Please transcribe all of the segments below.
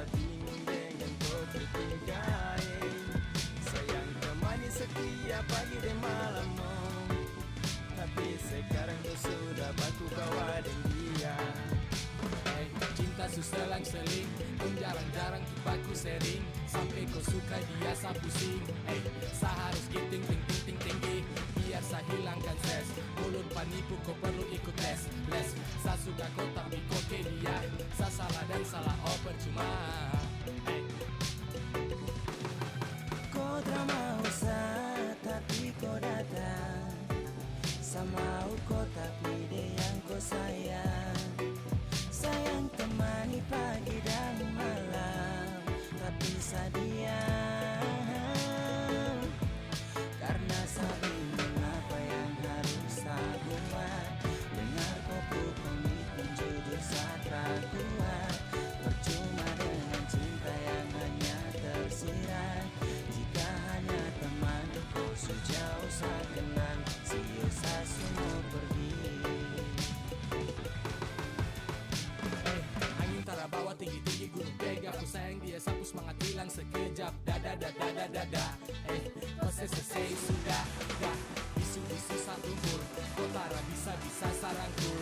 rasa bingung dengan kopi tingkai. Sayang temani setiap pagi dan malammu, tapi sekarang tu sudah baku kawan dengan dia. Cinta suselang-seling, pun jarang-jarang kipaku sering. Sampai kau suka dia sa pusing. Sa harus giting ting tinggi, biar sa hilangkan stres. Mulut panipu kau perlu ikut les. Sa suka kau tapi kau ke dia. Sa salah dan salah oh percuma. Kau tak mau sa tapi kau datang. Sama kau tapi dia yang kau sayang. Sayang temani pagi dan malam, tapi sadia. Karena saya bingung apa yang harus saya buat. Dengar kopi komitmen jujur saat kuat. Percuma dengan cinta yang hanya tersirat. Jika hanya teman kau sejauh saya kenang, sia-sia semua pergi. Tara bawa tinggi-tinggi gunung pega. Aku sayang dia sapu semangat hilang sekejap. Dada. Kau selesai sudah. Bisu-bisu satu mur. Kau tara bisa-bisa sarangku.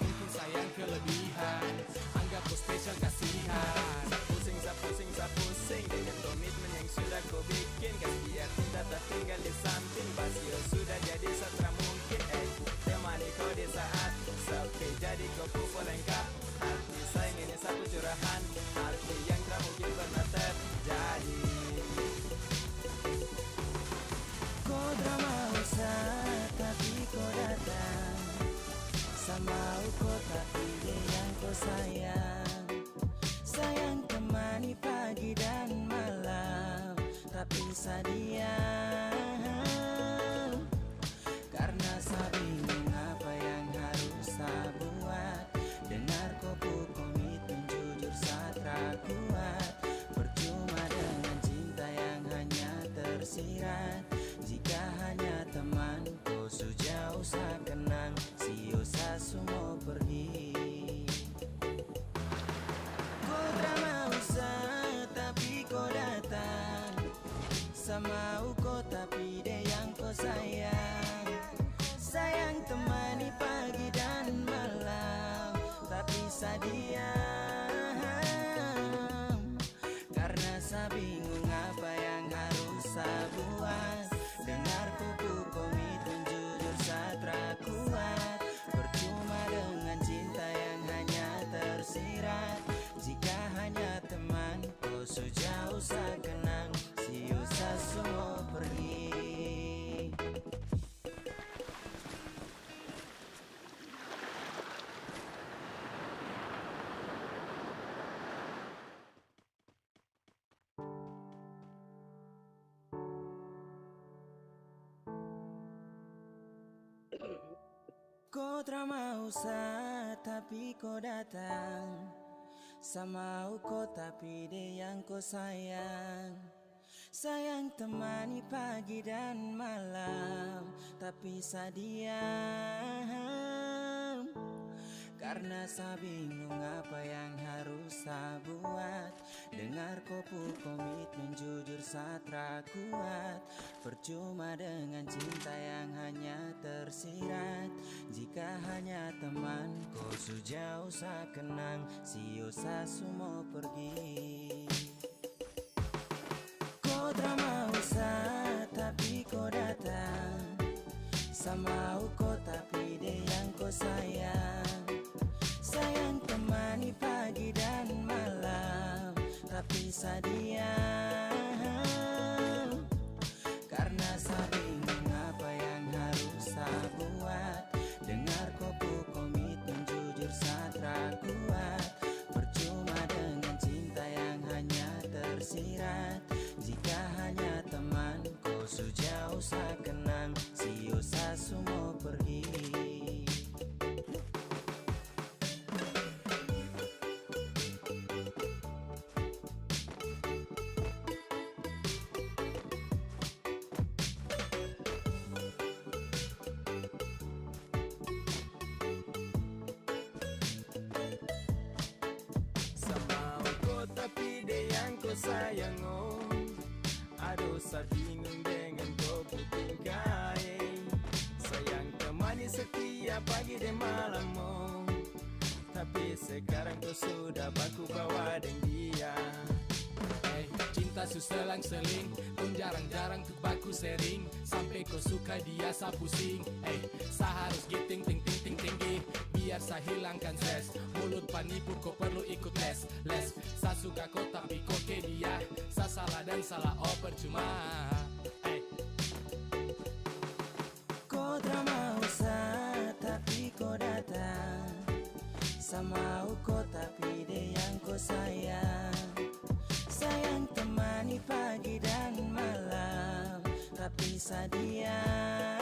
Mungkin sayang kelebihan. Anggap kau spesial kasihan. Sa pusing dengan komitmen yang sudah kau bikin. Kasih biar cinta tak tinggal di samping. Basio sudah jadi satra mungkin. Temani kau di saat sepi, jadi kau pupuk lengkap. Hati sayang ini satu curahan, hati yang tak mungkin pernah terjadi. Kau tak mau sa tapi kau datang. Sama kau tapi dia yang kau sayang. Sayang temani pagi dan malam, tapi sadia. Karena saya bingung apa yang harus saya buat. Dengar kopi komitmen jujur saat kuat. Percuma dengan cinta yang hanya tersirat. Jika hanya teman kau sejauh saya kenang, sia-sia semua pergi. Kau tak mau sa tapi kau datang. Sama kau tapi dia yang kau sayang. Sayang temani pagi dan malam, tapi sadia. Karena saya bingung apa yang harus saya buat. Dengar kopi komitmen jujur saat kuat. Percuma dengan cinta yang hanya tersirat. Jika hanya teman kau sejauh saya kenang, sia-sia semua pergi. Kau tak mau sa tapi kau datang. Sama kau tapi dia yang kau sayang. Sayang temani pagi dan malam, tapi sadia. Karena saya bingung apa yang harus saya buat. Dengar kopi komitmen jujur saat kuat. Percuma dengan cinta yang hanya tersirat. Jika hanya teman kau sejauh saya kenang, sia-sia semua pergi. Kau tak mau sa tapi kau datang. Sama kau tapi dia yang kau sayang. Sayang temani pagi dan malam, tapi sadia. Karena saya bingung apa yang harus saya buat. Dengar kopi komitmen jujur saat kuat. Percuma dengan cinta yang hanya tersirat. Jika hanya teman kau sejauh saya kenang, sia-sia semua pergi. sayang oh. Aduh saya bingung dengan kau tingkai. Sayang temani setiap pagi dan malam oh. Tapi sekarang kau sudah baku bawa dengan dia. Cinta su selang-seling, kau jarang-jarang tuh baku sering. Sampai kau suka dia sa pusing. Sa harus giting ting ting ting tinggi, biar sa hilangkan stres. Mulut panipu kau perlu ikut les. Sa suka kau tapi kau ke dia. Sa salah dan salah oh percuma. Kau tak mau tapi kau datang. Sama kau tapi dia yang kau sayang. Sayang temani pagi dan malam, tapi saya diam.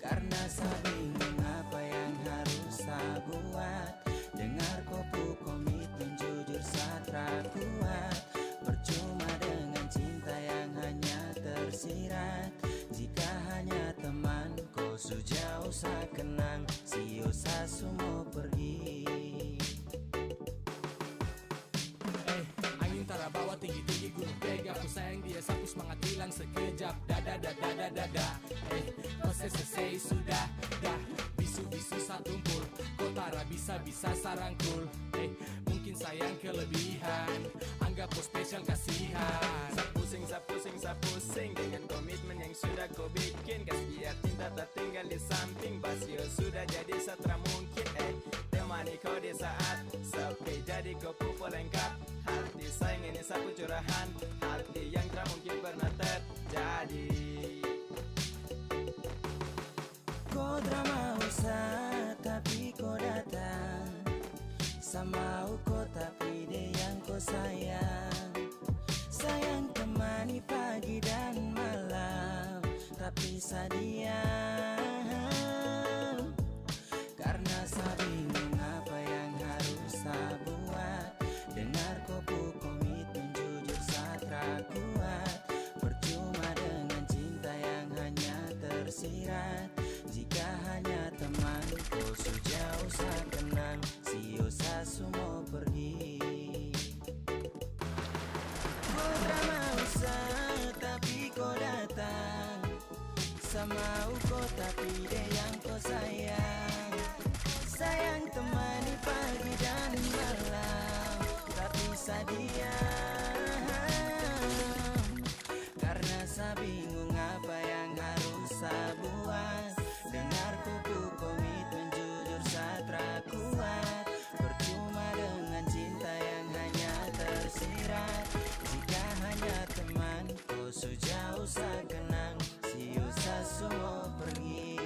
Karena saya bingung apa yang harus saya buat. Dengar kopu komitmen jujur saya tak kuat. Percuma dengan cinta yang hanya tersirat. Jika hanya teman kau sejauh saya kenang. Sio saya semua pergi. Bawa tinggi-tinggi gunung tega. Ku sayang dia sapu semangat hilang sekejap. Dada. Kau selesai sudah dah. Bisu-bisu satumpul. Kau tara bisa-bisa sarangkul. Mungkin sayang kelebihan. Anggap kau spesial kasihan. Sa pusing dengan komitmen yang sudah kau bikin. Kas biar cinta tak tinggal di samping. Basio sudah jadi satra mungkin. Temani kau di saat sepi, jadi kau pupuk lengkap. Hati sayang ini sapu curahan. Hati yang tak mungkin pernah terjadi. Kau tak mau tapi kau datang. Sama kau tapi dia yang kau sayang. Sayang temani pagi dan malam, tapi saya diam. Karena saya bingung apa yang harus saya buat. Dengar kopu komitmen jujur saya tak kuat. Percuma dengan cinta yang hanya tersirat. Jika hanya teman kau sejauh saya kenang. Sio saya semua pergi. Kau tak mau tapi kau datang. Sama kau tapi dia yang kau sayang. Sayang temani pagi dan malam, tapi saya diam. Karena saya bingung apa yang harus saya buat. Dengar kupu komitmen jujur saya tak kuat. Percuma dengan cinta yang hanya tersirat. Jika hanya teman kau sejauh saya kenang. Sio saya semua pergi.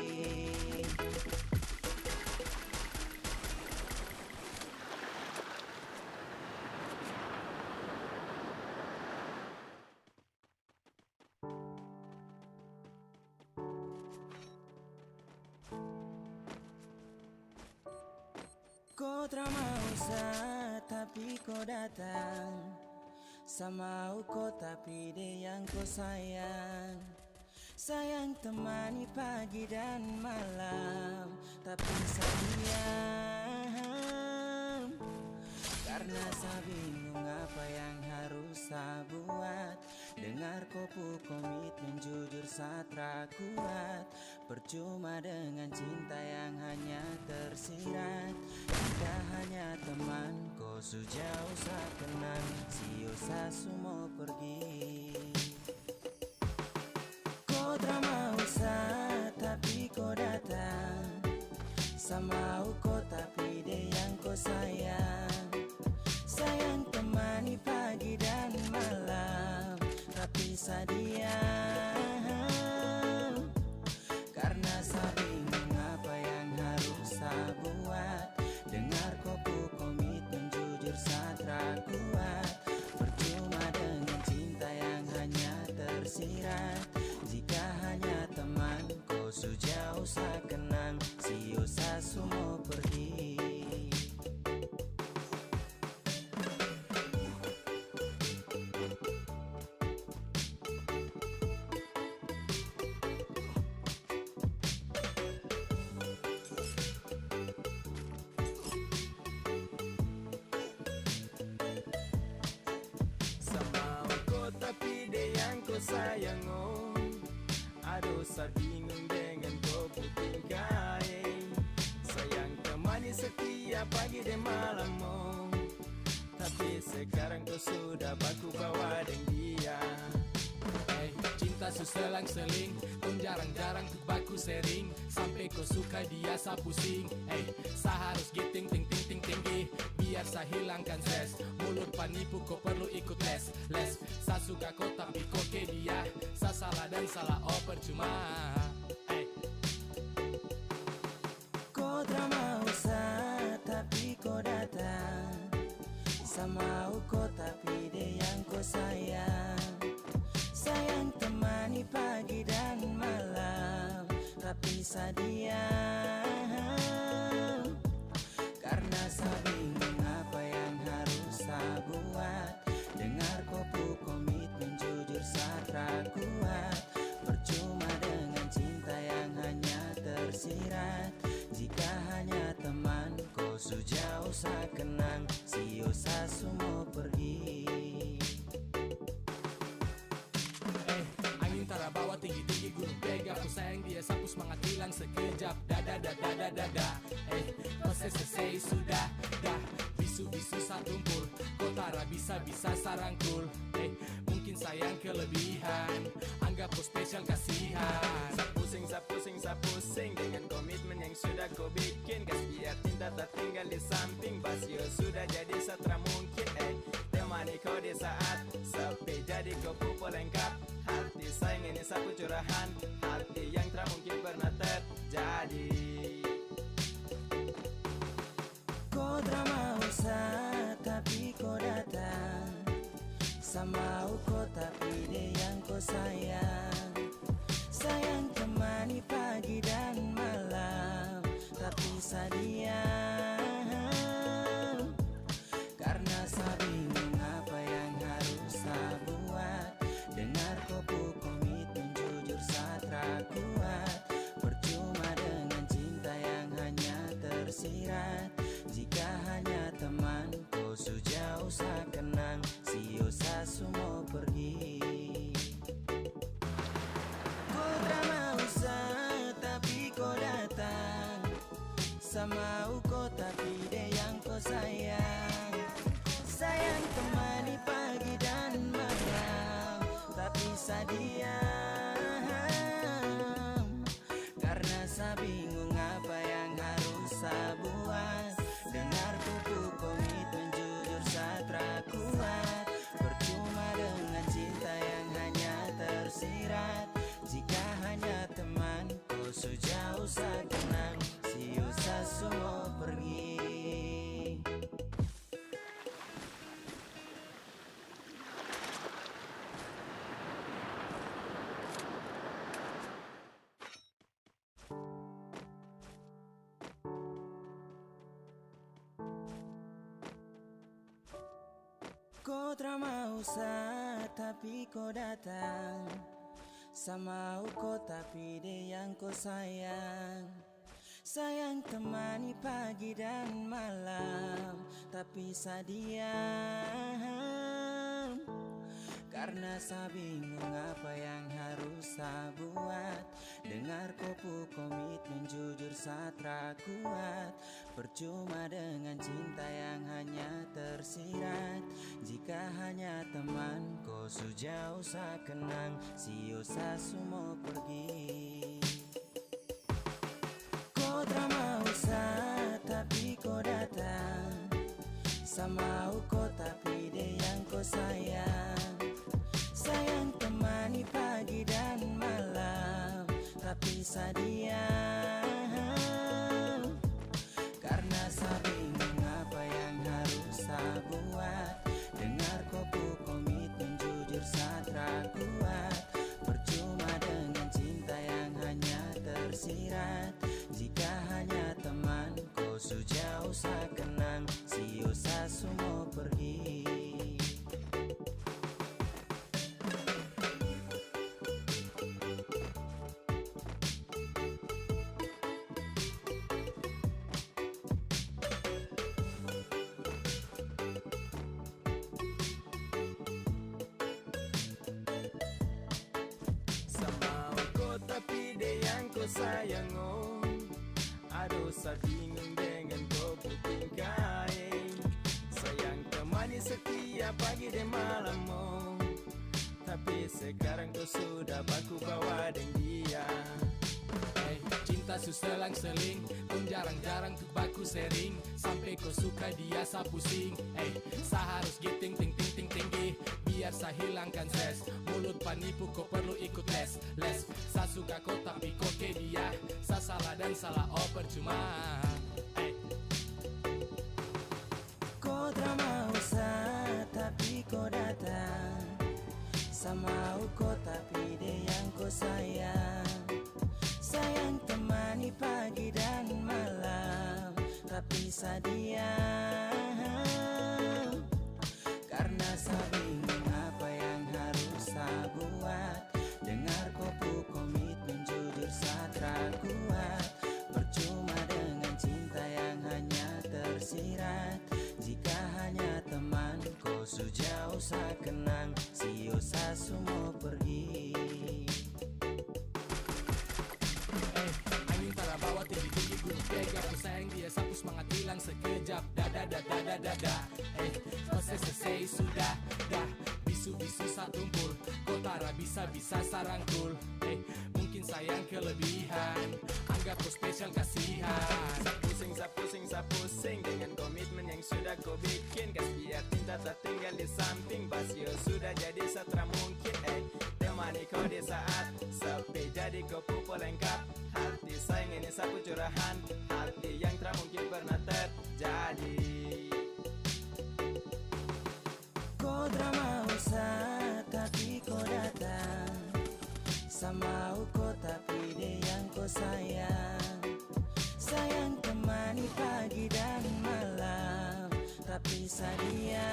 Kau tak mau tapi kau datang. Sama kau tapi dia yang kau sayang. Sayang temani pagi dan malam, tapi saya diam. Karena saya bingung apa yang harus saya buat. Dengar kopu komitmen jujur saya tak kuat. Percuma dengan cinta yang hanya tersirat. Jika hanya teman kau sejauh saya kenang. Sio saya semua pergi. Kau tak mau tapi kau datang. Sama kau tapi dia yang kau sayang. Sayang temani pagi dan malam, tapi saya diam. Karena saya bingung apa yang harus saya buat. Dengar kopu komitmen jujur saya tak kuat. Percuma dengan cinta yang hanya tersirat. Jika hanya teman kau sejauh saya kenang. Sio saya semua pergi. kau sayang oh. Aduh saya bingung dengan kau puting kain. Sayang temani setiap pagi dan malam oh. Tapi sekarang kau sudah baku bawa dengan dia. Cinta seselang-seling, kau jarang-jarang ku baku sering. Sampai kau suka dia sa pusing. Sa harus giting ting ting ting tinggi biar sa hilangkan stres. Mulut penipu kau perlu ikut les. Sa suka kau tapi kau ke dia. Sa salah dan salah oh percuma. Kau tak mau sa tapi kau datang. Sa mau kau tapi dia yang kau sayang. Sayang temani pagi dan malam, tapi sa diam. Karena sa bingung apa yang harus sa buat. Dengar kopu komitmen jujur sa tak kuat. Percuma dengan cinta yang hanya tersirat. Jika hanya teman kau sejauh sa kenang. Sio sa semua pergi. Bawa tinggi-tinggi gunung pega. Aku sayang dia sapu semangat hilang sekejap. Dada. Kau selesai sudah. Dah bisu-bisu satumpul. Kau tara bisa-bisa sarangkul. Mungkin sayang kelebihan. Anggap kau spesial kasihan. Sa pusing dengan komitmen yang sudah kau bikin. Gas biar cinta tak tinggal di samping. Basio sudah jadi satra mungkin. Temani kau di saat sepi jadi kau pupul lengkap. Hati sayang ini sapu curahan. Hati yang tak mungkin pernah terjadi. Kau tak mau sa tapi kau datang. Sama kau tapi dia yang kau sayang. Sayang temani pagi dan malam, tapi sa diam. Karena sa bingung apa yang harus sa buat. Dengar kopu komitmen jujur sa tak kuat. Percuma dengan cinta yang hanya tersirat. Jika hanya teman kau sejauh sa kenang. Sio sa semua pergi. Kau tak mau sa tapi kau datang. Sama kau tapi dia yang kau sayang. Sayang temani pagi dan malam, tapi sa diam. Karena sa bingung apa yang harus sa buat. Dengar kupu komitmen jujur sa tak kuat. Percuma dengan cinta yang hanya tersirat. Jika hanya teman kau sejauh sa kenang. Sio sa semua pergi. Kau tak mau sa tapi kau datang. Sama kau tapi dia yang kau sayang. Sayang temani pagi dan malam, tapi sa diam. Karena sa bingung apa yang harus sa buat. Dengar kopu komitmen jujur sa tak kuat. Percuma dengan cinta yang hanya tersirat. Jika hanya teman kau sejauh sa kenang. Sio sa semua pergi. Kau tak mau sa tapi kau datang. Sama kau tapi dia yang kau sayang. Sayang temani pagi dan malam, tapi sa diam. Karena sa bingung apa yang harus sa buat. Dengar kopu komitmen jujur sa tak kuat. Percuma dengan cinta yang hanya tersirat. Jika hanya teman kau sejauh sa kenang. Sio sa semua pergi. sayang oh. Aduh saya bingung dengan kau tingkai. Sayang temani setiap pagi dan malam oh. Tapi sekarang kau sudah baku bawa dengan dia. Cinta su selang-seling, pun jarang-jarang tuh baku sering. Sampai kau suka dia sa pusing. Sa harus giting ting ting ting tinggi, biar sa hilangkan stres. Mulut penipu kau perlu ikut les. Sa suka kau tapi kau ke dia. Sa salah dan salah oh percuma. Kau tak mau sa tapi kau datang. Sama kau tapi dia yang kau sayang. Sayang temani pagi dan malam, tapi sadia. Karena saya bingung apa yang harus saya buat. Dengar kopu komitmen jujur saya kuat. Percuma dengan cinta yang hanya tersirat. Jika hanya teman kau sejauh saya kenang, sio saya semua pergi. Tinggi-tinggi gunung tega, ku sayang dia sapu semangat hilang sekejap. Dada kau selesai sudah dah. Bisu-bisu satumpul, kau tara bisa-bisa sarangkul. Mungkin sayang kelebihan, anggap kau spesial kasihan. Sa pusing dengan komitmen yang sudah kau bikin. Gas biar cinta tak tinggal di samping. Basio sudah jadi setra mungkin. Temani kau di saat sepi, jadi kau pupul lengkap. Hati sayang ini sapu curahan, hati yang tak mungkin pernah terjadi. Kau drama usah tapi kau datang. Sama kau tapi dia yang kau sayang. Sayang temani pagi dan malam, tapi sadia.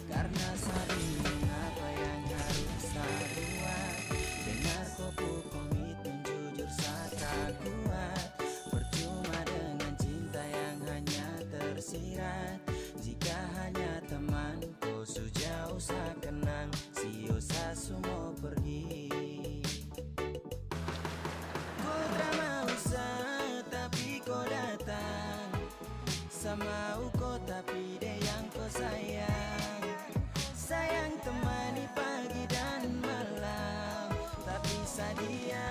Karena saya bingung apa yang harus saya buat. Dengar kopu komitmen jujur saya kuat. Percuma dengan cinta yang hanya tersirat. Jika hanya teman kau sejauh saya kenang, sio saya semua pergi. Kau drama usah tapi kau datang. Sama kau tapi dia yang kau sayang. Sayang temani pagi dan malam, tapi sadia.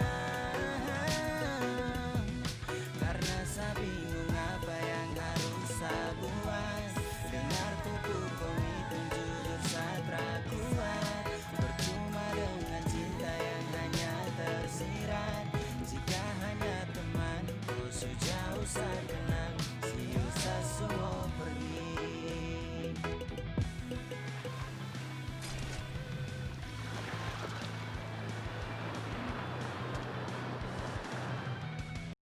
Karena saya bingung apa yang harus saya buat. Dengar kupu komitmen jujur saya kuat. Percuma dengan cinta yang hanya tersirat. Jika hanya teman kau sejauh saya